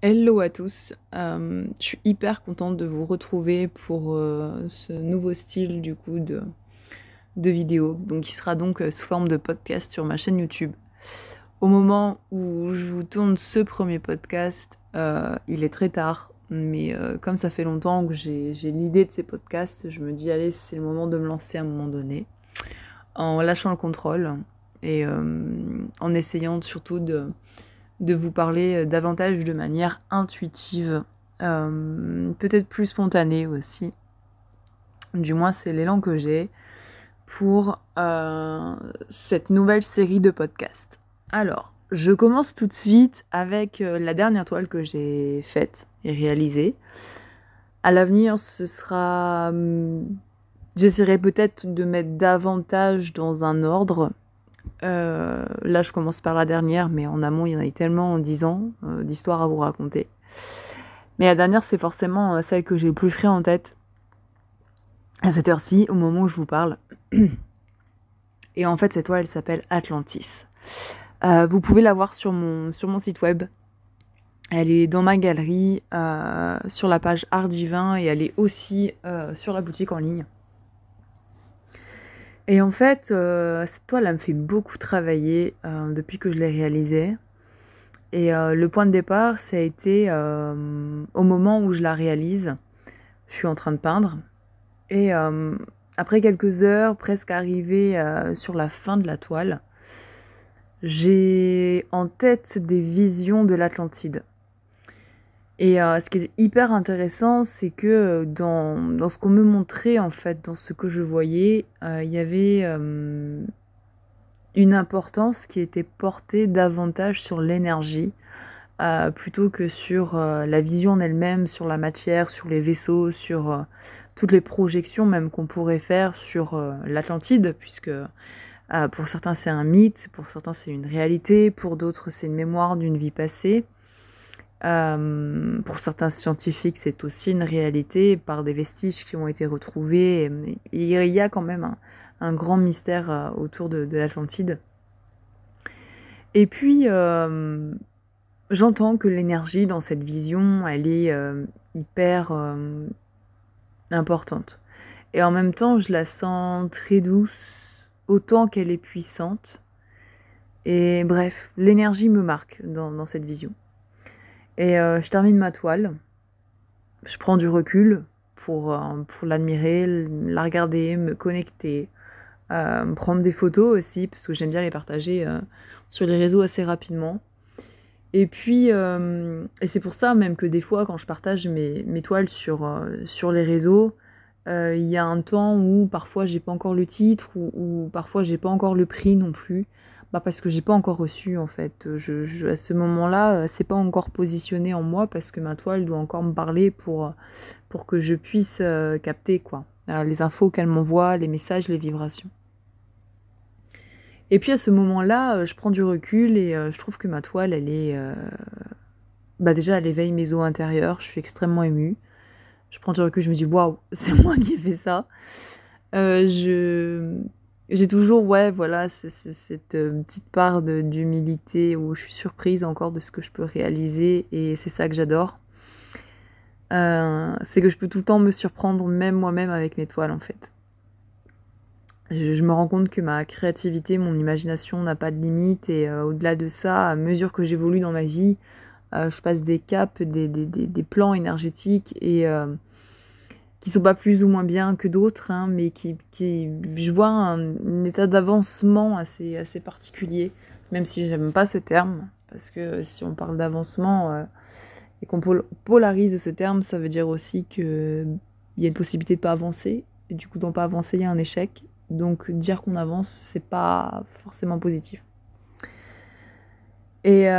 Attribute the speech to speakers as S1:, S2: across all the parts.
S1: Hello à tous, je suis hyper contente de vous retrouver pour ce nouveau style du coup de vidéo, donc qui sera donc sous forme de podcast sur ma chaîne YouTube. Au moment où je vous tourne ce premier podcast, il est très tard, mais comme ça fait longtemps que j'ai l'idée de ces podcasts, je me dis allez c'est le moment de me lancer à un moment donné, en lâchant le contrôle et en essayant surtout de vous parler davantage de manière intuitive, peut-être plus spontanée aussi. Du moins, c'est l'élan que j'ai pour cette nouvelle série de podcasts. Alors, je commence tout de suite avec la dernière toile que j'ai faite et réalisée. À l'avenir, ce sera... J'essaierai peut-être de mettre davantage dans un ordre. Là, je commence par la dernière, mais en amont, il y en a eu tellement en 10 ans d'histoires à vous raconter. Mais la dernière, c'est forcément celle que j'ai le plus frais en tête à cette heure-ci, au moment où je vous parle. Et en fait, cette toile, elle s'appelle Atlantis. Vous pouvez la voir sur mon site web. Elle est dans ma galerie, sur la page Art Divin, et elle est aussi sur la boutique en ligne. Et en fait, cette toile, elle me fait beaucoup travailler depuis que je l'ai réalisée. Et le point de départ, ça a été au moment où je la réalise. Je suis en train de peindre. Et après quelques heures, presque arrivée sur la fin de la toile, j'ai en tête des visions de l'Atlantide. Et ce qui est hyper intéressant, c'est que dans ce qu'on me montrait, en fait, dans ce que je voyais, il y avait une importance qui était portée davantage sur l'énergie, plutôt que sur la vision en elle-même, sur la matière, sur les vaisseaux, sur toutes les projections même qu'on pourrait faire sur l'Atlantide, puisque pour certains c'est un mythe, pour certains c'est une réalité, pour d'autres c'est une mémoire d'une vie passée. Pour certains scientifiques, c'est aussi une réalité par des vestiges qui ont été retrouvés. Et il y a quand même un grand mystère autour de l'Atlantide. Et puis, j'entends que l'énergie dans cette vision, elle est hyper importante. Et en même temps, je la sens très douce, autant qu'elle est puissante. Et bref, l'énergie me marque dans cette vision. Et je termine ma toile. Je prends du recul pour l'admirer, la regarder, me connecter, me prendre des photos aussi, parce que j'aime bien les partager sur les réseaux assez rapidement. Et puis, et c'est pour ça même que des fois, quand je partage mes toiles sur les réseaux, il y a un temps où parfois j'ai pas encore le titre, ou parfois j'ai pas encore le prix non plus. Bah parce que j'ai pas encore reçu en fait. À ce moment-là, c'est pas encore positionné en moi parce que ma toile doit encore me parler pour que je puisse capter quoi. Les infos qu'elle m'envoie, les messages, les vibrations. Et puis à ce moment-là, je prends du recul et je trouve que ma toile, elle est... bah déjà, elle éveille mes eaux intérieures, je suis extrêmement émue. Je prends du recul, je me dis, waouh, c'est moi qui ai fait ça. Je... J'ai toujours, ouais, voilà, cette petite part d'humilité où je suis surprise encore de ce que je peux réaliser et c'est ça que j'adore. C'est que je peux tout le temps me surprendre, même moi-même, avec mes toiles, en fait. Je me rends compte que ma créativité, mon imagination n'a pas de limite et au-delà de ça, à mesure que j'évolue dans ma vie, je passe des caps, des plans énergétiques et qui sont pas plus ou moins bien que d'autres, hein, mais je vois un état d'avancement assez particulier, même si j'aime pas ce terme, parce que si on parle d'avancement et qu'on polarise ce terme, ça veut dire aussi qu'il y a une possibilité de pas avancer, et du coup, dans pas avancer, il y a un échec. Donc dire qu'on avance, c'est pas forcément positif. Et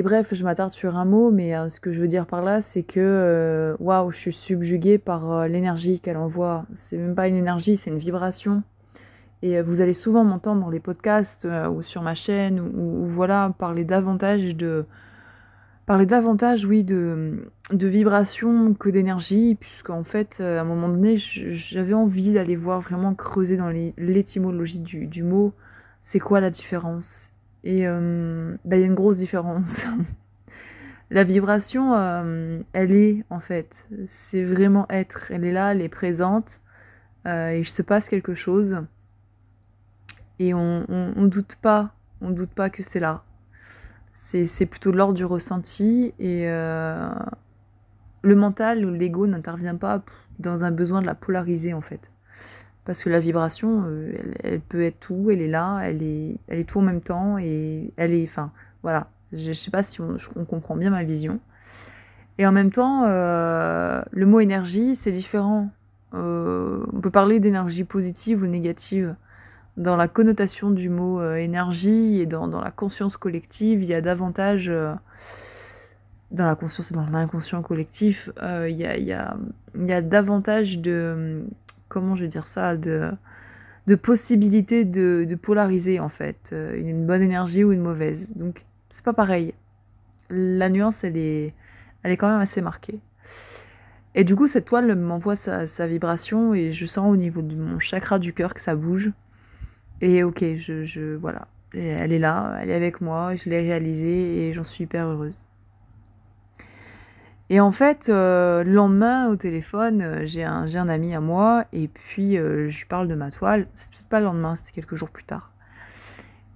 S1: bref, je m'attarde sur un mot, mais ce que je veux dire par là, c'est que waouh, je suis subjuguée par l'énergie qu'elle envoie. C'est même pas une énergie, c'est une vibration. Et vous allez souvent m'entendre dans les podcasts ou sur ma chaîne, ou voilà, parler davantage, oui, de vibration que d'énergie, puisqu'en fait, à un moment donné, j'avais envie d'aller voir vraiment creuser dans l'étymologie du mot, c'est quoi la différence. Et bah, y a une grosse différence. La vibration, elle est en fait, c'est vraiment être. Elle est là, elle est présente, et il se passe quelque chose, et on doute pas que c'est là. C'est plutôt de l'ordre du ressenti, et le mental ou l'ego n'intervient pas dans un besoin de la polariser en fait. Parce que la vibration, elle peut être tout, elle est là, elle est tout en même temps, et elle est, enfin, voilà. Je sais pas si on comprend bien ma vision. Et en même temps, le mot énergie, c'est différent. On peut parler d'énergie positive ou négative. Dans la connotation du mot énergie et dans la conscience collective, il y a davantage... dans la conscience et dans l'inconscient collectif, il y a davantage de... Comment je vais dire ça, de possibilités de polariser en fait, une bonne énergie ou une mauvaise. Donc c'est pas pareil. La nuance, elle est quand même assez marquée. Et du coup, cette toile m'envoie sa vibration et je sens au niveau de mon chakra du cœur que ça bouge. Et ok, voilà. Et elle est là, elle est avec moi, je l'ai réalisée et j'en suis hyper heureuse. Et en fait, le lendemain, au téléphone, j'ai un ami à moi, et puis je lui parle de ma toile. C'était pas le lendemain, c'était quelques jours plus tard.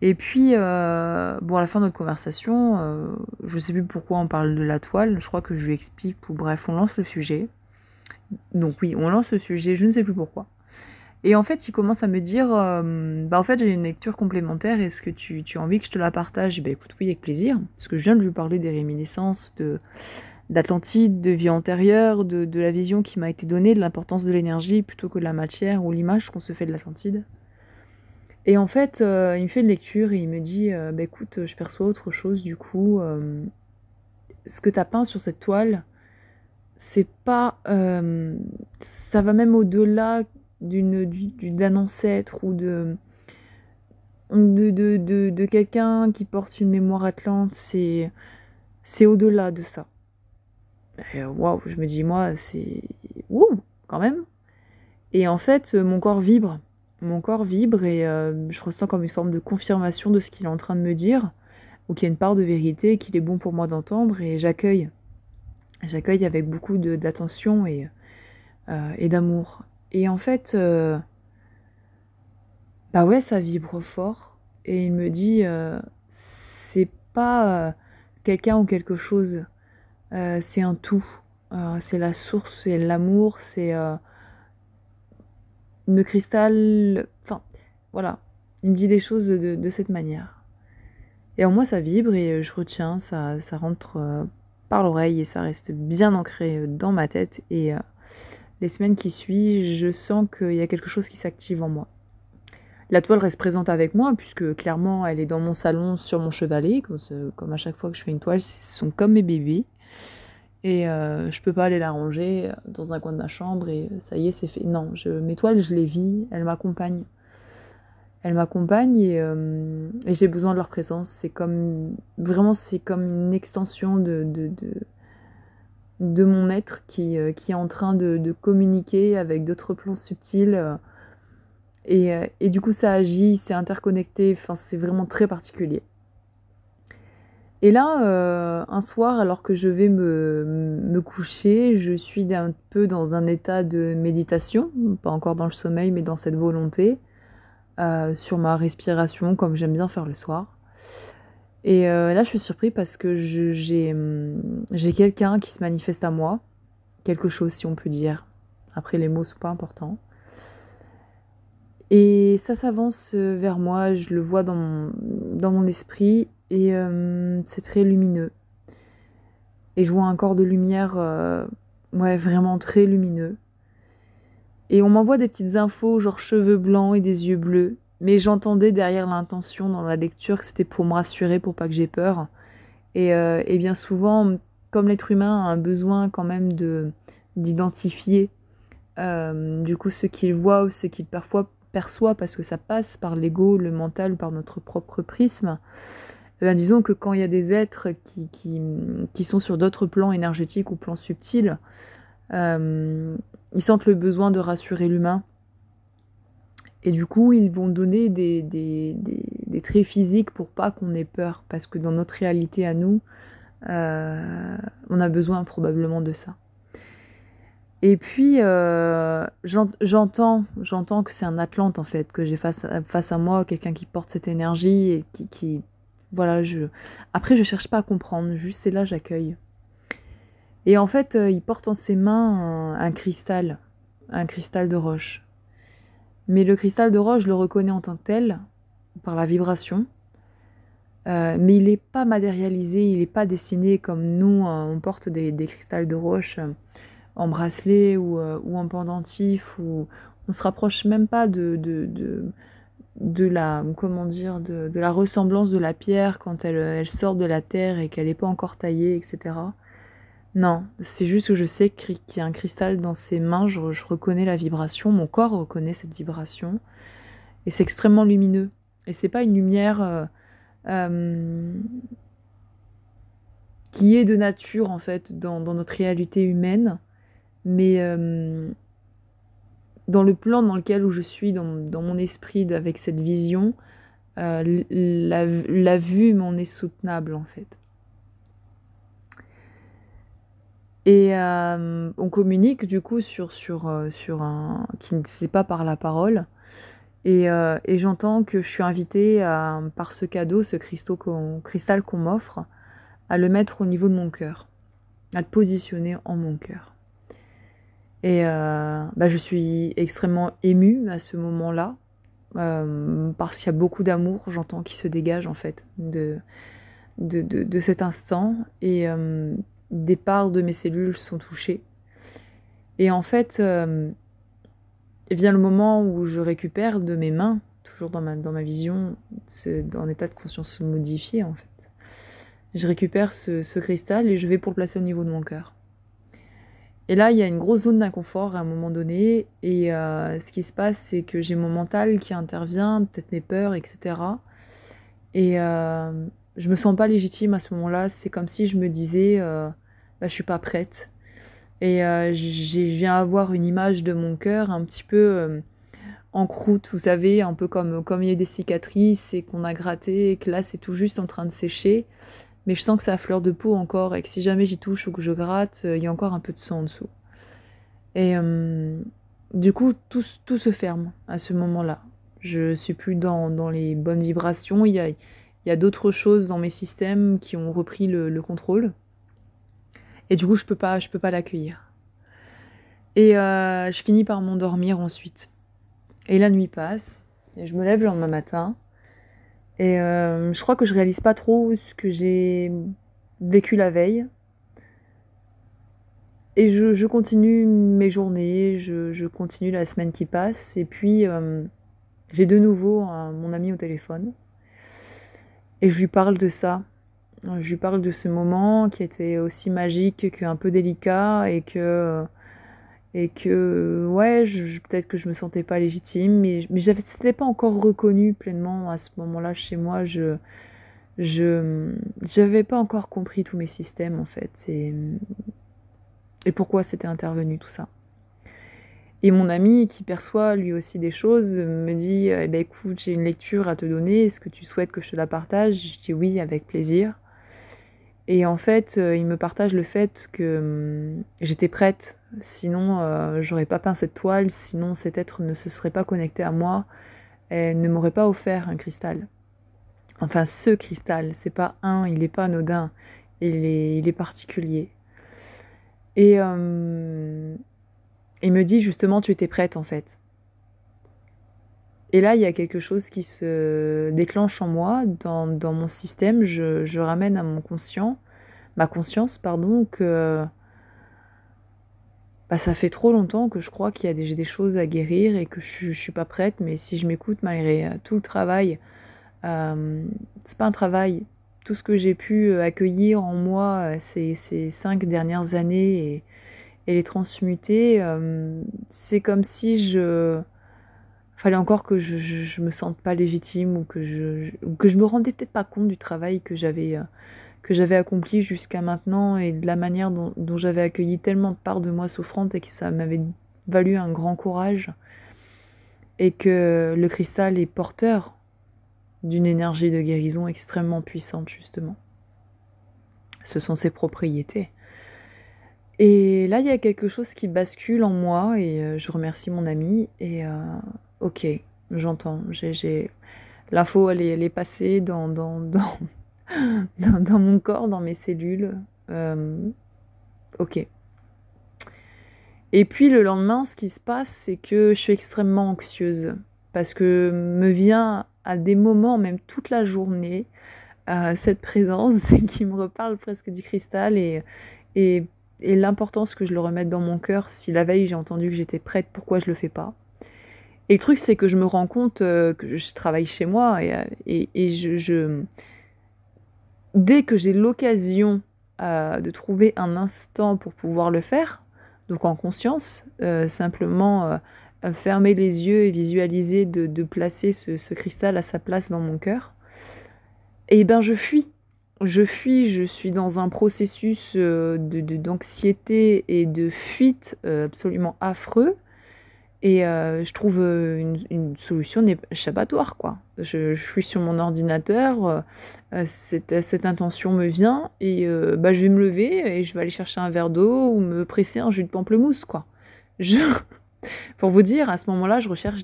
S1: Et puis, bon, à la fin de notre conversation, je sais plus pourquoi on parle de la toile, je crois que je lui explique, ou bref, on lance le sujet. Donc oui, on lance le sujet, je ne sais plus pourquoi. Et en fait, il commence à me dire, bah en fait, j'ai une lecture complémentaire, est-ce que tu as envie que je te la partage? Bah écoute, oui, avec plaisir, parce que je viens de lui parler des réminiscences, d'Atlantide, de vie antérieure, de la vision qui m'a été donnée, de l'importance de l'énergie plutôt que de la matière ou l'image qu'on se fait de l'Atlantide. Et en fait, il me fait une lecture et il me dit bah écoute, je perçois autre chose du coup. Ce que tu as peint sur cette toile, c'est pas. Ça va même au-delà d'un ancêtre ou de quelqu'un qui porte une mémoire atlante. C'est au-delà de ça. Waouh, je me dis, moi, c'est... Ouh, quand même. Et en fait, mon corps vibre. Mon corps vibre et je ressens comme une forme de confirmation de ce qu'il est en train de me dire, ou qu'il y a une part de vérité qu'il est bon pour moi d'entendre, et j'accueille. J'accueille avec beaucoup d'attention et d'amour. Et en fait, bah ouais, ça vibre fort. Et il me dit, c'est pas quelqu'un ou quelque chose, c'est un tout. C'est la source, c'est l'amour, c'est le cristal. Enfin, voilà. Il me dit des choses de cette manière. Et en moi, ça vibre et je retiens, ça rentre par l'oreille et ça reste bien ancré dans ma tête. Et les semaines qui suivent, je sens qu'il y a quelque chose qui s'active en moi. La toile reste présente avec moi, puisque clairement, elle est dans mon salon, sur mon chevalet. Comme à chaque fois que je fais une toile, ce sont comme mes bébés. Et je peux pas aller la ranger dans un coin de ma chambre et ça y est, c'est fait. Non, mes toiles, je les vis, elles m'accompagnent. Elles m'accompagnent et j'ai besoin de leur présence. C'est comme une extension de mon être qui est en train de communiquer avec d'autres plans subtils. Et du coup, ça agit, c'est interconnecté. Enfin, c'est vraiment très particulier. Et là, un soir, alors que je vais me coucher, je suis un peu dans un état de méditation, pas encore dans le sommeil, mais dans cette volonté, sur ma respiration, comme j'aime bien faire le soir. Et là, je suis surprise parce que j'ai quelqu'un qui se manifeste à moi, quelque chose, si on peut dire. Après, les mots sont pas importants. Et ça s'avance vers moi, je le vois dans mon esprit, et c'est très lumineux. Et je vois un corps de lumière, ouais, vraiment très lumineux. Et on m'envoie des petites infos, genre cheveux blancs et des yeux bleus. Mais j'entendais derrière l'intention dans la lecture que c'était pour me rassurer, pour pas que j'ai peur. Et bien souvent, comme l'être humain a un besoin quand même d'identifier du coup ce qu'il voit ou ce qu'il parfois perçoit, parce que ça passe par l'ego, le mental ou par notre propre prisme. Disons que quand il y a des êtres qui sont sur d'autres plans énergétiques ou plans subtils, ils sentent le besoin de rassurer l'humain. Et du coup, ils vont donner des traits physiques pour pas qu'on ait peur. Parce que dans notre réalité à nous, On a besoin probablement de ça. Et puis, j'entends que c'est un Atlante, en fait, que j'ai face à moi, quelqu'un qui porte cette énergie et qui voilà, après, je cherche pas à comprendre, juste c'est là, j'accueille. Et en fait, il porte en ses mains un cristal de roche. Mais le cristal de roche, je le reconnais en tant que tel, par la vibration. Mais il n'est pas matérialisé, il n'est pas dessiné comme nous, on porte des cristals de roche en bracelet ou en pendentif, ou on se rapproche même pas de la, comment dire, de la ressemblance de la pierre quand elle sort de la terre et qu'elle n'est pas encore taillée, etc. Non, c'est juste que je sais qu'il y a un cristal dans ses mains, je reconnais la vibration, mon corps reconnaît cette vibration, et c'est extrêmement lumineux. Et c'est pas une lumière qui est de nature, en fait, dans notre réalité humaine, mais dans le plan dans lequel où je suis, dans mon esprit, avec cette vision, la vue m'en est soutenable, en fait. Et on communique du coup sur un qui ne sait pas par la parole. Et j'entends que je suis invitée par ce cadeau, ce cristal qu'on m'offre, à le mettre au niveau de mon cœur, à le positionner en mon cœur. Et je suis extrêmement émue à ce moment-là, parce qu'il y a beaucoup d'amour, j'entends, qui se dégage en fait de cet instant. Et des parts de mes cellules sont touchées. Et en fait, vient le moment où je récupère de mes mains, toujours dans ma vision, en état de conscience modifié en fait. Je récupère ce cristal et je vais pour le placer au niveau de mon cœur. Et là, il y a une grosse zone d'inconfort à un moment donné. Et ce qui se passe, c'est que j'ai mon mental qui intervient, peut-être mes peurs, etc. Et je me sens pas légitime à ce moment-là. C'est comme si je me disais, je suis pas prête. Et je viens avoir une image de mon cœur un petit peu en croûte, vous savez, un peu comme il y a des cicatrices et qu'on a gratté et que là c'est tout juste en train de sécher. Mais je sens que c'est à fleur de peau encore et que si jamais j'y touche ou que je gratte, il y a encore un peu de sang en dessous. Et du coup, tout se ferme à ce moment-là. Je suis plus dans les bonnes vibrations. Il y a d'autres choses dans mes systèmes qui ont repris le contrôle. Et du coup, je peux pas l'accueillir. Et je finis par m'endormir ensuite. Et la nuit passe. Et je me lève le lendemain matin. Et je crois que je réalise pas trop ce que j'ai vécu la veille. Et je continue mes journées, je continue la semaine qui passe. Et puis, j'ai de nouveau mon ami au téléphone. Et je lui parle de ça. Je lui parle de ce moment qui était aussi magique qu'un peu délicat. Et que ouais, peut-être que je me sentais pas légitime. Mais c'était pas encore reconnu pleinement à ce moment-là chez moi. J'avais pas encore compris tous mes systèmes, en fait. Et pourquoi c'était intervenu tout ça. Et mon ami, qui perçoit lui aussi des choses, me dit écoute, j'ai une lecture à te donner, est-ce que tu souhaites que je te la partage ? Je dis oui, avec plaisir. Et en fait, il me partage le fait que j'étais prête, sinon j'aurais pas peint cette toile, sinon cet être ne se serait pas connecté à moi, et ne m'aurait pas offert un cristal. Enfin, ce cristal, c'est pas un, il est pas anodin, il est particulier. Et il me dit justement, tu étais prête en fait. Et là, il y a quelque chose qui se déclenche en moi, dans mon système. Je ramène à ma conscience, que ça fait trop longtemps que je crois qu'il y a j'ai des choses à guérir et que je suis pas prête. Mais si je m'écoute malgré tout le travail, c'est pas un travail. Tout ce que j'ai pu accueillir en moi ces 5 dernières années et les transmuter, c'est comme si fallait encore que je me sente pas légitime ou que je me rendais peut-être pas compte du travail que j'avais accompli jusqu'à maintenant et de la manière dont j'avais accueilli tellement de parts de moi souffrantes et que ça m'avait valu un grand courage et que le cristal est porteur d'une énergie de guérison extrêmement puissante justement. ce sont ses propriétés. Et là, il y a quelque chose qui bascule en moi et je remercie mon ami. Et ok, j'entends. L'info, elle est passée dans mon corps, dans mes cellules. Ok. Et puis le lendemain, ce qui se passe, c'est que je suis extrêmement anxieuse. Parce que me vient à des moments, même toute la journée, cette présence qui me reparle presque du cristal et l'importance que je le remette dans mon cœur. Si la veille j'ai entendu que j'étais prête, pourquoi je le fais pas? Et le truc, c'est que je me rends compte que je travaille chez moi dès que j'ai l'occasion de trouver un instant pour pouvoir le faire, donc en conscience, simplement fermer les yeux et visualiser de placer ce cristal à sa place dans mon cœur, et ben je fuis. Je suis dans un processus d'anxiété et de fuite absolument affreux. Et je trouve une solution échappatoire, quoi. Je suis sur mon ordinateur, cette intention me vient, et je vais me lever et je vais aller chercher un verre d'eau ou me presser un jus de pamplemousse, quoi. Pour vous dire, à ce moment-là, je recherche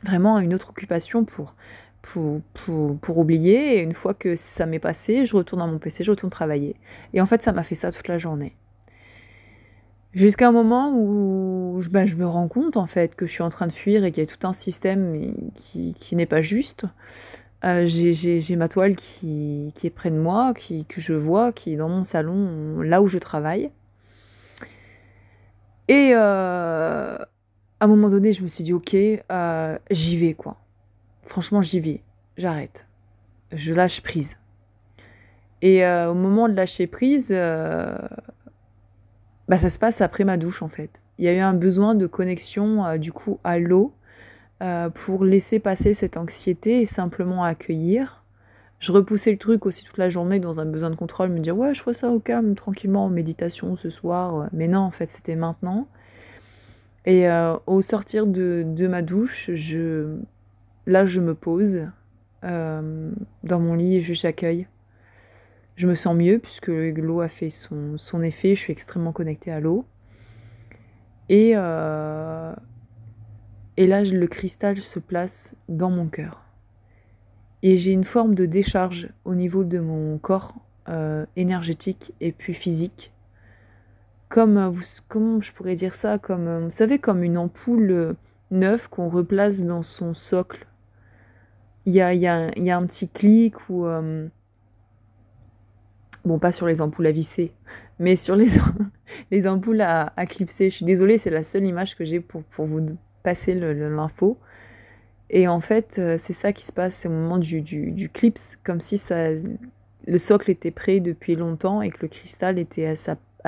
S1: vraiment une autre occupation pour oublier. Et une fois que ça m'est passé, je retourne à mon PC, je retourne travailler. Et en fait, ça m'a fait ça toute la journée. Jusqu'à un moment où je me rends compte en fait que je suis en train de fuir et qu'il y a tout un système qui n'est pas juste. J'ai ma toile qui est près de moi, que je vois, qui est dans mon salon, là où je travaille. Et à un moment donné, je me suis dit ok, j'y vais quoi. Franchement, j'y vais. J'arrête. Je lâche prise. Et au moment de lâcher prise, ça se passe après ma douche en fait. Il y a eu un besoin de connexion du coup à l'eau pour laisser passer cette anxiété et simplement accueillir. Je repoussais le truc aussi toute la journée dans un besoin de contrôle, me dire ouais je ferai ça au calme, tranquillement en méditation ce soir. Mais non en fait c'était maintenant. Et au sortir de ma douche, là je me pose dans mon lit et j'accueille. Je me sens mieux puisque l'eau a fait son effet, je suis extrêmement connectée à l'eau. Et là, le cristal se place dans mon cœur. Et j'ai une forme de décharge au niveau de mon corps énergétique et puis physique. Comment je pourrais dire ça, vous savez, comme une ampoule neuve qu'on replace dans son socle. Il y a un petit clic ou... Bon, pas sur les ampoules à visser, mais sur les ampoules à clipser. Je suis désolée, c'est la seule image que j'ai pour vous passer l'info. Et en fait, c'est ça qui se passe, c'est au moment du clips, comme si le socle était prêt depuis longtemps et que le cristal était à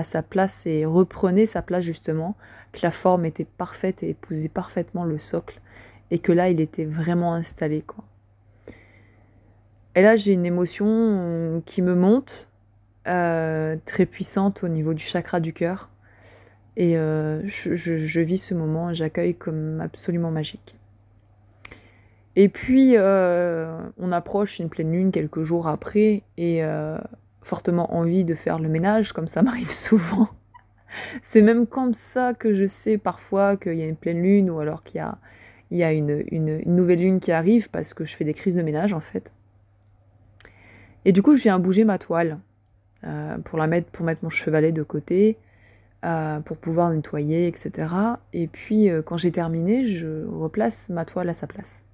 S1: sa place et reprenait sa place justement, que la forme était parfaite et épousait parfaitement le socle, et que là, il était vraiment installé, quoi. Et là, j'ai une émotion qui me monte, très puissante au niveau du chakra du cœur. Et je vis ce moment, j'accueille comme absolument magique. Et puis, on approche une pleine lune quelques jours après, et fortement envie de faire le ménage, comme ça m'arrive souvent. C'est même comme ça que je sais parfois qu'il y a une pleine lune, ou alors qu'il y a une nouvelle lune qui arrive, parce que je fais des crises de ménage en fait. Et du coup, je viens bouger ma toile. Pour mettre mon chevalet de côté, pour pouvoir nettoyer, etc. Et puis, quand j'ai terminé, je replace ma toile à sa place.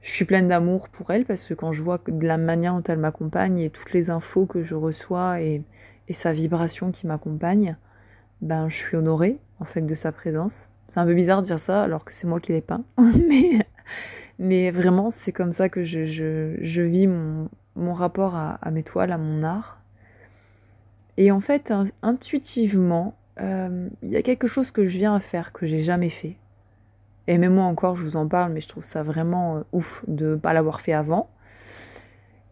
S1: Je suis pleine d'amour pour elle, parce que quand je vois de la manière dont elle m'accompagne et toutes les infos que je reçois et sa vibration qui m'accompagne, je suis honorée, en fait, de sa présence. C'est un peu bizarre de dire ça, alors que c'est moi qui l'ai peint. mais vraiment, c'est comme ça que je vis mon rapport à mes toiles, à mon art. Et en fait, intuitivement, il y a quelque chose que je viens à faire que j'ai jamais fait. Et même moi encore, je vous en parle, mais je trouve ça vraiment ouf de ne pas l'avoir fait avant.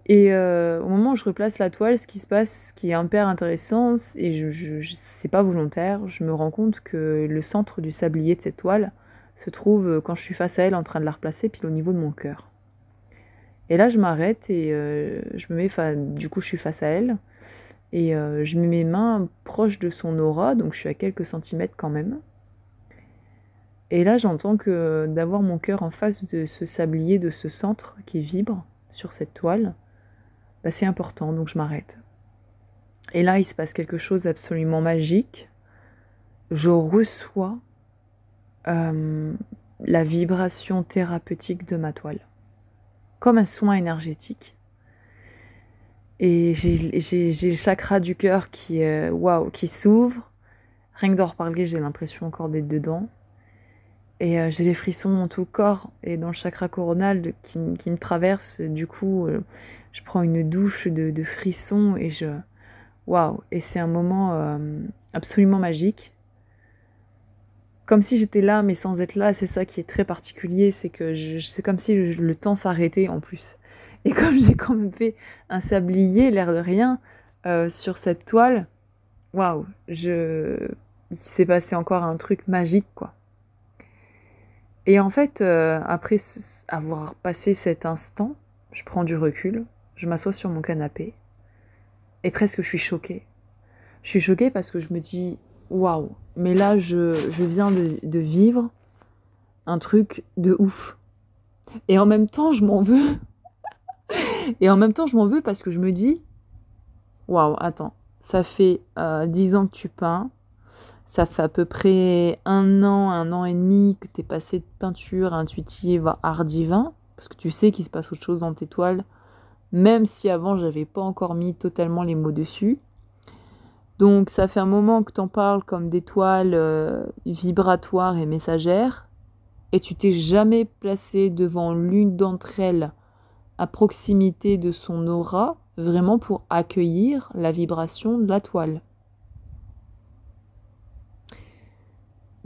S1: Et au moment où je replace la toile, ce qui se passe, ce qui est hyper intéressant, et c'est pas volontaire, je me rends compte que le centre du sablier de cette toile se trouve, quand je suis face à elle, en train de la replacer, pile au niveau de mon cœur. Et là, je m'arrête et je me mets du coup, je suis face à elle. Et je mets mes mains proches de son aura, donc je suis à quelques centimètres quand même. Et là, j'entends que d'avoir mon cœur en face de ce sablier, de ce centre qui vibre sur cette toile, bah, c'est important, donc je m'arrête. Et là, il se passe quelque chose d'absolument magique. Je reçois la vibration thérapeutique de ma toile, comme un soin énergétique. Et j'ai le chakra du cœur qui s'ouvre. Rien que d'en reparler, j'ai l'impression encore d'être dedans. Et j'ai les frissons dans tout le corps et dans le chakra coronal qui me traverse. Du coup, je prends une douche de frissons et waouh! Et c'est un moment absolument magique. Comme si j'étais là, mais sans être là. C'est ça qui est très particulier. C'est que c'est comme si le temps s'arrêtait en plus. Et comme j'ai quand même fait un sablier, l'air de rien, sur cette toile, waouh! Il s'est passé encore un truc magique, quoi. Et en fait, après avoir passé cet instant, je prends du recul, je m'assois sur mon canapé, et presque je suis choquée. Je suis choquée parce que je me dis, waouh, mais là, je viens de vivre un truc de ouf. Et en même temps, je m'en veux. Et en même temps, je m'en veux parce que je me dis, waouh, attends, ça fait 10 ans que tu peins. Ça fait à peu près un an et demi que tu es passé de peinture intuitive à art divin, parce que tu sais qu'il se passe autre chose dans tes toiles, même si avant j'avais pas encore mis totalement les mots dessus. Donc ça fait un moment que t'en parles comme des toiles vibratoires et messagères, et tu t'es jamais placé devant l'une d'entre elles à proximité de son aura, vraiment pour accueillir la vibration de la toile.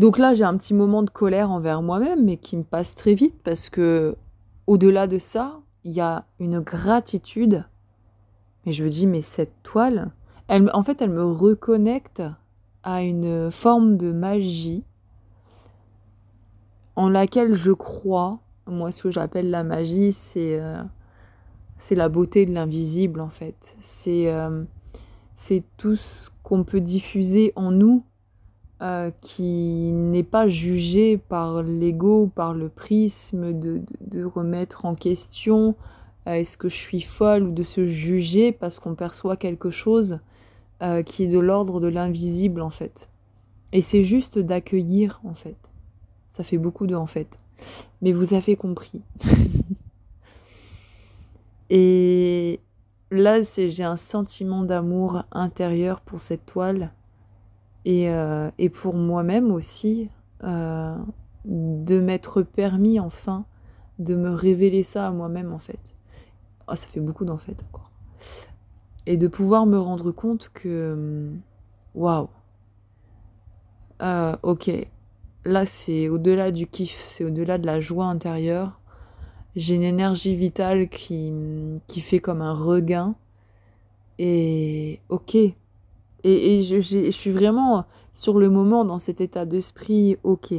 S1: Donc là, j'ai un petit moment de colère envers moi-même, mais qui me passe très vite parce que, au-delà de ça, il y a une gratitude. Et je me dis, mais cette toile, en fait, elle me reconnecte à une forme de magie en laquelle je crois. Moi, ce que j'appelle la magie, c'est la beauté de l'invisible, en fait. C'est tout ce qu'on peut diffuser en nous, qui n'est pas jugé par l'ego, par le prisme de remettre en question est-ce que je suis folle ou de se juger parce qu'on perçoit quelque chose qui est de l'ordre de l'invisible en fait. Et c'est juste d'accueillir en fait. Ça fait beaucoup de en fait. Mais vous avez compris. Et là, j'ai un sentiment d'amour intérieur pour cette toile. Et pour moi-même aussi, de m'être permis enfin de me révéler ça à moi-même en fait. Oh, ça fait beaucoup d'en fait encore. Et de pouvoir me rendre compte que, waouh, ok, là c'est au-delà du kiff, c'est au-delà de la joie intérieure. J'ai une énergie vitale qui fait comme un regain. Et ok. Et je suis vraiment sur le moment dans cet état d'esprit, ok,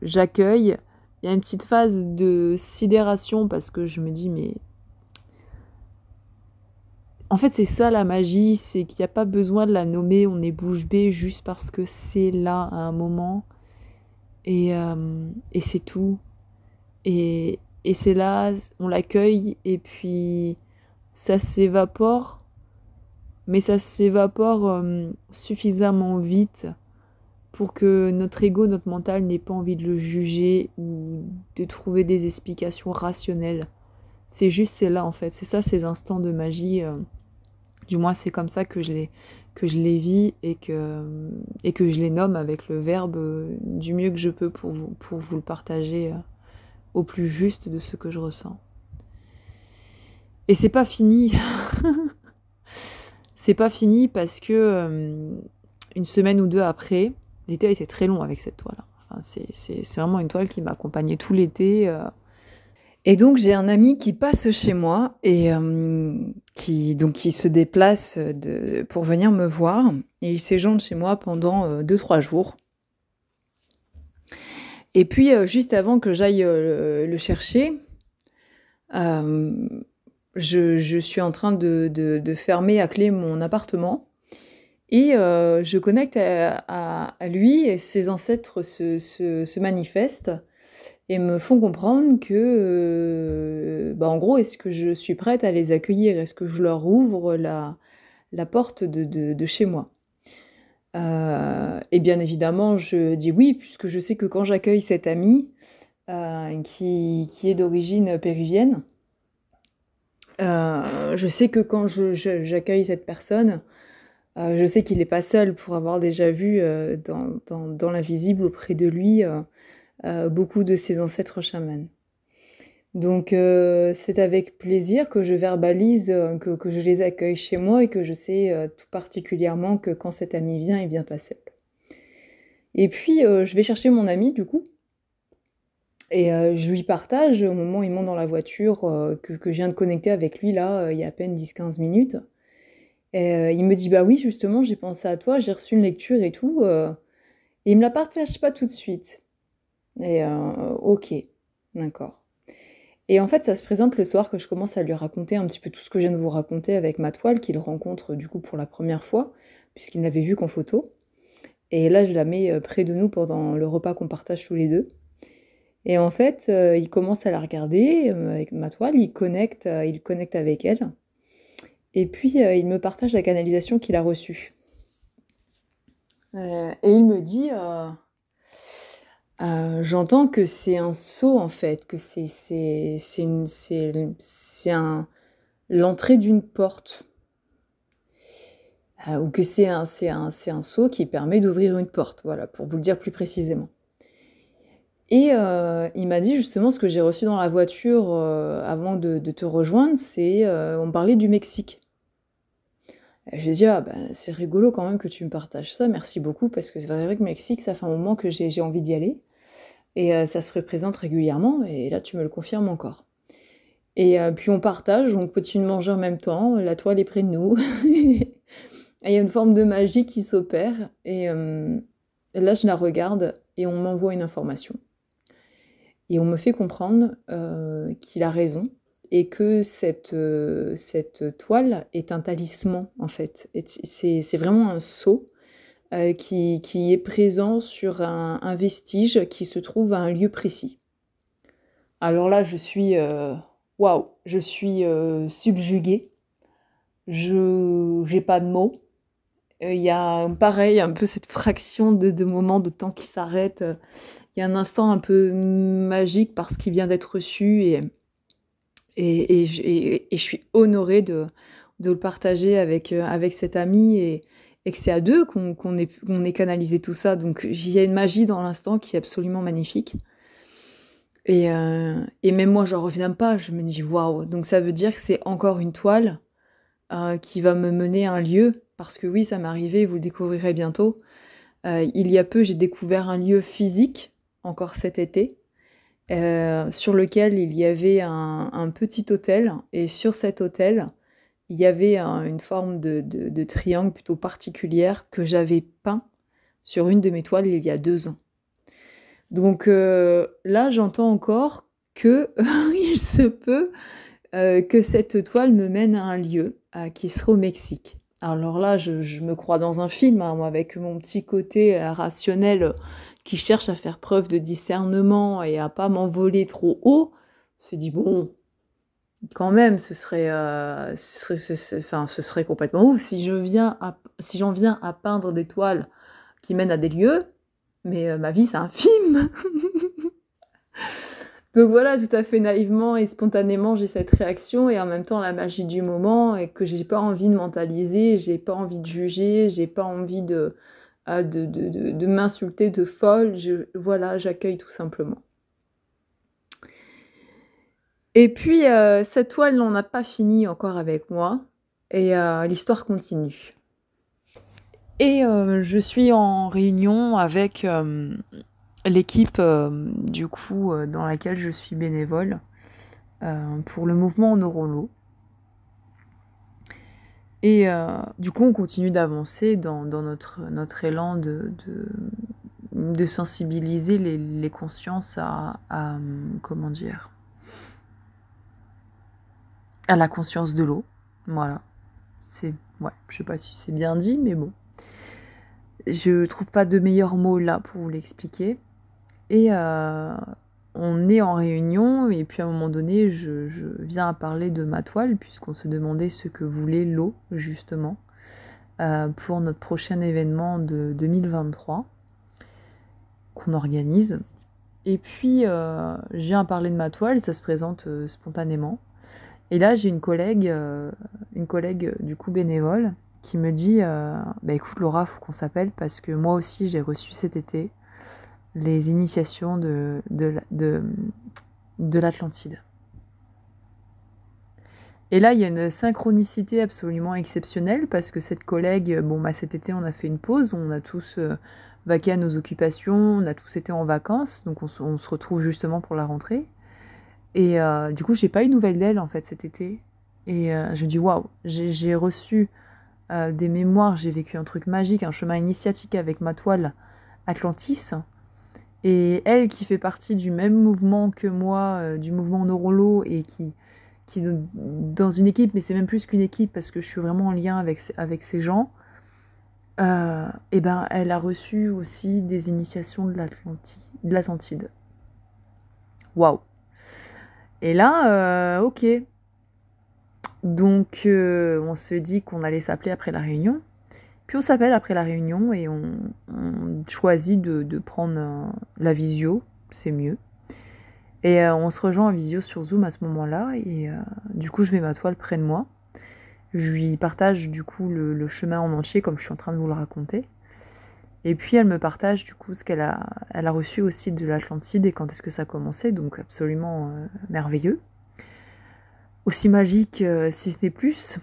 S1: j'accueille. Il y a une petite phase de sidération parce que je me dis, mais en fait c'est ça la magie, c'est qu'il n'y a pas besoin de la nommer, on est bouche bée juste parce que c'est là à un moment et c'est tout. Et c'est là, on l'accueille et puis ça s'évapore. Mais ça s'évapore suffisamment vite pour que notre ego, notre mental n'ait pas envie de le juger ou de trouver des explications rationnelles. C'est juste, c'est là en fait. C'est ça, ces instants de magie. Du moins, c'est comme ça que je les vis et que je les nomme avec le verbe du mieux que je peux pour vous le partager au plus juste de ce que je ressens. Et c'est pas fini. C'est pas fini parce que une semaine ou deux après, l'été a été très long avec cette toile. Enfin, c'est vraiment une toile qui m'a accompagnée tout l'été. Et donc j'ai un ami qui passe chez moi et qui se déplace pour venir me voir. Et il séjourne chez moi pendant 2-3 jours. Et puis, juste avant que j'aille le chercher, je suis en train de fermer à clé mon appartement. Et je connecte à lui, et ses ancêtres se manifestent et me font comprendre que, en gros, est-ce que je suis prête à les accueillir? Est-ce que je leur ouvre la porte de chez moi? Et bien évidemment, je dis oui, puisque je sais que quand j'accueille cet ami, qui est d'origine péruvienne, je sais que quand j'accueille cette personne, je sais qu'il n'est pas seul pour avoir déjà vu dans l'invisible auprès de lui beaucoup de ses ancêtres chamans. Donc c'est avec plaisir que je verbalise que je les accueille chez moi et que je sais tout particulièrement que quand cet ami vient, il vient pas seul. Et puis je vais chercher mon ami du coup et je lui partage au moment où il monte dans la voiture que je viens de connecter avec lui là il y a à peine 10-15 minutes. Et il me dit bah oui justement j'ai pensé à toi, j'ai reçu une lecture et tout et il me la partage pas tout de suite. Et ok, d'accord. Et en fait, ça se présente le soir que je commence à lui raconter un petit peu tout ce que je viens de vous raconter avec ma toile, qu'il rencontre du coup pour la première fois, puisqu'il ne l'avait vue qu'en photo. Et là, je la mets près de nous pendant le repas qu'on partage tous les deux. Et en fait, il commence à la regarder avec ma toile, il connecte avec elle. Et puis, il me partage la canalisation qu'il a reçue. Et il me dit... j'entends que c'est un sceau en fait, que c'est l'entrée d'une porte, ou que c'est un sceau qui permet d'ouvrir une porte, voilà, pour vous le dire plus précisément. Et il m'a dit justement ce que j'ai reçu dans la voiture avant de te rejoindre, c'est on parlait du Mexique. Et je lui ai dit, ah ben c'est rigolo quand même que tu me partages ça, merci beaucoup, parce que c'est vrai que le Mexique, ça fait un moment que j'ai envie d'y aller. Et ça se représente régulièrement, et là tu me le confirmes encore. Et puis on partage, on continue de manger en même temps, la toile est près de nous. Et il y a une forme de magie qui s'opère, et là je la regarde, et on m'envoie une information. Et on me fait comprendre qu'il a raison, et que cette toile est un talisman, en fait. C'est vraiment un sceau qui est présent sur un vestige qui se trouve à un lieu précis. Alors là, je suis waouh, je suis subjuguée. J'ai pas de mots. Il y a pareil un peu cette fraction de moments de temps qui s'arrête. Il y a un instant un peu magique parce qu'il vient d'être reçu et je suis honorée de le partager avec cet ami et que c'est à deux qu'on ait canalisé tout ça. Donc il y a une magie dans l'instant qui est absolument magnifique. Et même moi, j'en reviens pas. Je me dis waouh. Donc ça veut dire que c'est encore une toile qui va me mener à un lieu. Parce que oui, ça m'est arrivé, vous le découvrirez bientôt. Il y a peu, j'ai découvert un lieu physique, encore cet été, sur lequel il y avait un petit hôtel. Et sur cet hôtel, il y avait une forme de triangle plutôt particulière que j'avais peint sur une de mes toiles il y a 2 ans. Donc là, j'entends encore que il se peut que cette toile me mène à un lieu qui sera au Mexique. Alors là, je me crois dans un film, hein, moi, avec mon petit côté rationnel qui cherche à faire preuve de discernement et à pas m'envoler trop haut. Se dit bon, quand même, ce serait complètement ouf si j'en viens à peindre des toiles qui mènent à des lieux. Mais ma vie, c'est un film. Donc voilà, tout à fait naïvement et spontanément, j'ai cette réaction et en même temps la magie du moment et que j'ai pas envie de mentaliser, j'ai pas envie de juger, j'ai pas envie de m'insulter de folle. Voilà, j'accueille tout simplement. Et puis cette toile n'en a pas fini encore avec moi et l'histoire continue. Et je suis en réunion avec l'équipe du coup dans laquelle je suis bénévole pour le mouvement Honorons-l'eau. Et du coup on continue d'avancer dans notre élan de sensibiliser les consciences comment dire, à la conscience de l'eau. Voilà. Ouais, je sais pas si c'est bien dit, mais bon. Je trouve pas de meilleurs mots là pour vous l'expliquer. Et on est en réunion, et puis à un moment donné, je viens à parler de ma toile, puisqu'on se demandait ce que voulait l'eau, justement, pour notre prochain événement de 2023 qu'on organise. Et puis, je viens à parler de ma toile, ça se présente spontanément. Et là, j'ai une collègue du coup bénévole, qui me dit écoute Laura, faut qu'on s'appelle, parce que moi aussi, j'ai reçu cet été les initiations de l'Atlantide. Et là, il y a une synchronicité absolument exceptionnelle, parce que cette collègue, cet été, on a fait une pause, on a tous vaqué à nos occupations, on a tous été en vacances, donc on se retrouve justement pour la rentrée. Et du coup, j'ai pas eu de nouvelles d'elle, en fait, cet été. Et je me dis, waouh, j'ai reçu des mémoires, j'ai vécu un truc magique, un chemin initiatique avec ma toile Atlantis. Et elle, qui fait partie du même mouvement que moi, du mouvement Neurolo, et qui dans une équipe, mais c'est même plus qu'une équipe, parce que je suis vraiment en lien avec ces gens, elle a reçu aussi des initiations de l'Atlantide. Waouh! Et là, ok. Donc, on se dit qu'on allait s'appeler après la réunion. Puis on s'appelle après la réunion et on choisit de prendre la visio, c'est mieux. Et on se rejoint en visio sur Zoom à ce moment-là. Et du coup, je mets ma toile près de moi. Je lui partage du coup le chemin en entier, comme je suis en train de vous le raconter. Et puis elle me partage du coup ce qu'elle a reçu aussi de l'Atlantide et quand est-ce que ça a commencé. Donc absolument merveilleux. Aussi magique, si ce n'est plus,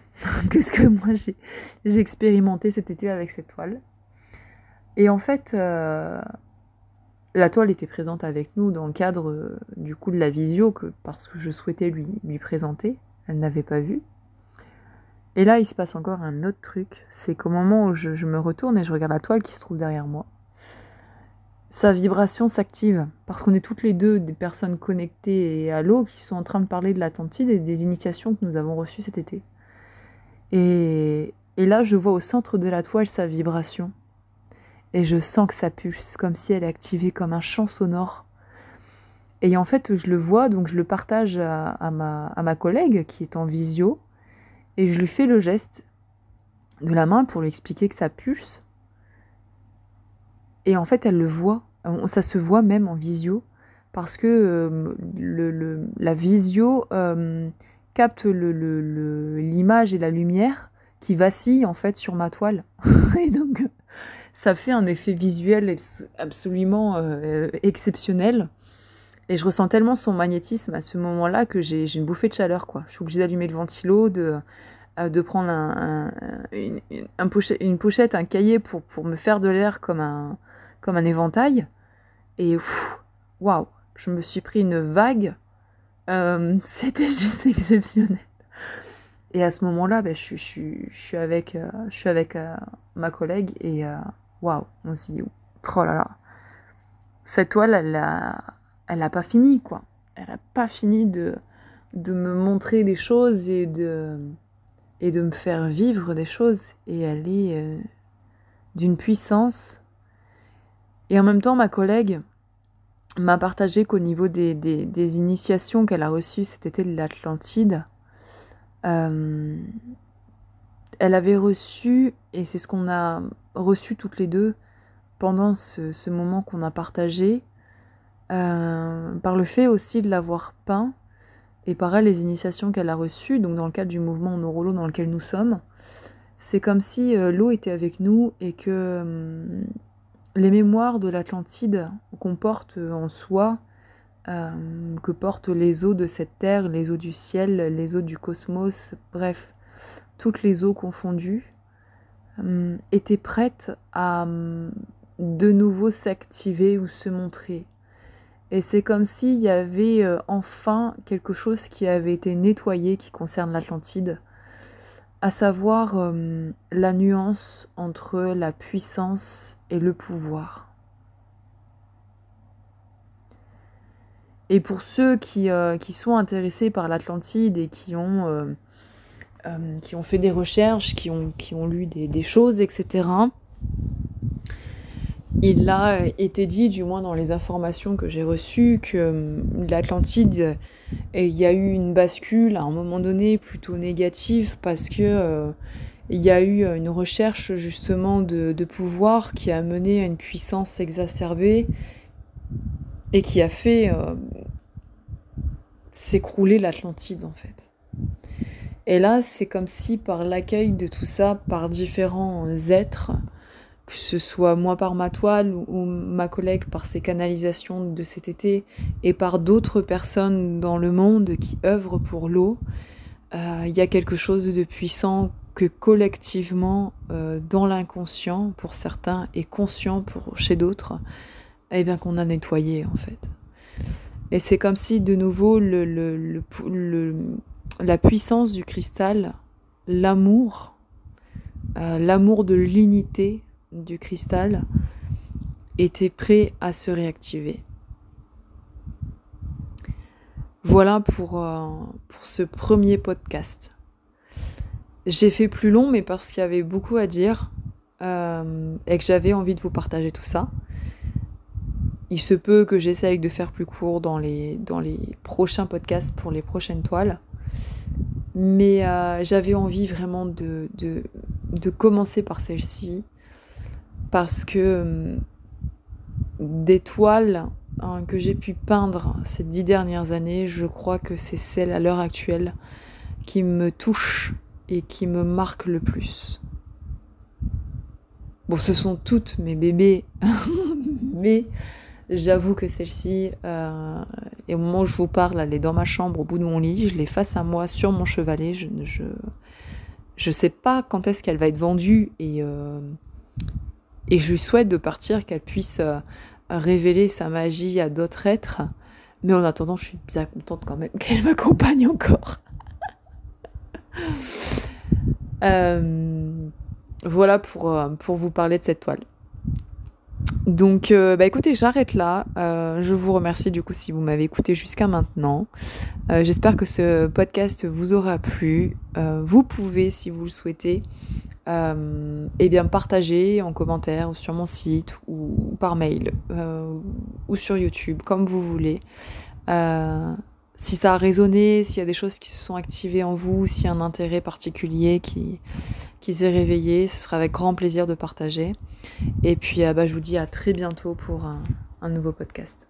S1: que ce que moi j'ai expérimenté cet été avec cette toile. Et en fait, la toile était présente avec nous dans le cadre du coup de la visio, parce que je souhaitais lui présenter. Elle n'avait pas vu. Et là, il se passe encore un autre truc. C'est qu'au moment où je me retourne et je regarde la toile qui se trouve derrière moi, sa vibration s'active, parce qu'on est toutes les deux des personnes connectées et à l'eau qui sont en train de parler de l'Atlantide et des initiations que nous avons reçues cet été. Et là, je vois au centre de la toile sa vibration. Et je sens que ça pulse, comme si elle est activée comme un chant sonore. Et en fait, je le vois, donc je le partage à ma collègue qui est en visio. Et je lui fais le geste de la main pour lui expliquer que ça pulse. Et en fait, elle le voit. Ça se voit même en visio. Parce que la visio capte l'image et la lumière qui vacille en fait sur ma toile. Et donc, ça fait un effet visuel absolument exceptionnel. Et je ressens tellement son magnétisme à ce moment-là que j'ai une bouffée de chaleur, quoi. Je suis obligée d'allumer le ventilo, de prendre une pochette, un cahier pour me faire de l'air comme un éventail. Et waouh, je me suis pris une vague. C'était juste exceptionnel. Et à ce moment-là, je suis avec ma collègue et waouh, on se dit, oh là là, cette toile, elle a pas fini, quoi. Elle a pas fini de me montrer des choses et de me faire vivre des choses. Et elle est d'une puissance. Et en même temps, ma collègue m'a partagé qu'au niveau des initiations qu'elle a reçues cet été de l'Atlantide, elle avait reçu, et c'est ce qu'on a reçu toutes les deux pendant ce moment qu'on a partagé, par le fait aussi de l'avoir peint, et par elle les initiations qu'elle a reçues, donc dans le cadre du mouvement Neurolo dans lequel nous sommes, c'est comme si l'eau était avec nous et que les mémoires de l'Atlantide qu'on porte en soi, que portent les eaux de cette terre, les eaux du ciel, les eaux du cosmos, bref, toutes les eaux confondues, étaient prêtes à de nouveau s'activer ou se montrer. Et c'est comme s'il y avait enfin quelque chose qui avait été nettoyé qui concerne l'Atlantide, à savoir la nuance entre la puissance et le pouvoir. Et pour ceux qui sont intéressés par l'Atlantide et qui ont fait des recherches, qui ont lu des choses, etc., il a été dit, du moins dans les informations que j'ai reçues, que l'Atlantide, il y a eu une bascule à un moment donné plutôt négative parce que il y a eu une recherche justement de pouvoir qui a mené à une puissance exacerbée et qui a fait s'écrouler l'Atlantide en fait. Et là, c'est comme si par l'accueil de tout ça, par différents êtres, que ce soit moi par ma toile ou ma collègue par ses canalisations de cet été, et par d'autres personnes dans le monde qui œuvrent pour l'eau, il y a quelque chose de puissant que collectivement, dans l'inconscient pour certains et conscient chez d'autres, eh bien qu'on a nettoyé en fait. Et c'est comme si de nouveau la puissance du cristal, l'amour de l'unité du cristal était prêt à se réactiver. Voilà pour ce premier podcast. J'ai fait plus long, mais parce qu'il y avait beaucoup à dire et que j'avais envie de vous partager tout ça. Il se peut que j'essaye de faire plus court dans les prochains podcasts pour les prochaines toiles. Mais j'avais envie vraiment de commencer par celle-ci parce que des toiles que j'ai pu peindre ces 10 dernières années, je crois que c'est celle à l'heure actuelle qui me touche et qui me marque le plus. Bon, ce sont toutes mes bébés, mais j'avoue que celle-ci, et au moment où je vous parle, elle est dans ma chambre, au bout de mon lit, je l'ai face à moi, sur mon chevalet, je sais pas quand est-ce qu'elle va être vendue, et je lui souhaite de partir, qu'elle puisse révéler sa magie à d'autres êtres, mais en attendant, je suis bien contente quand même qu'elle m'accompagne encore. Voilà pour vous parler de cette toile. Donc, écoutez, j'arrête là. Je vous remercie du coup si vous m'avez écouté jusqu'à maintenant. J'espère que ce podcast vous aura plu. Vous pouvez, si vous le souhaitez, partager en commentaire sur mon site ou par mail ou sur YouTube, comme vous voulez. Si ça a résonné, s'il y a des choses qui se sont activées en vous, s'il y a un intérêt particulier qui s'est réveillé, ce sera avec grand plaisir de partager. Et puis je vous dis à très bientôt pour un nouveau podcast.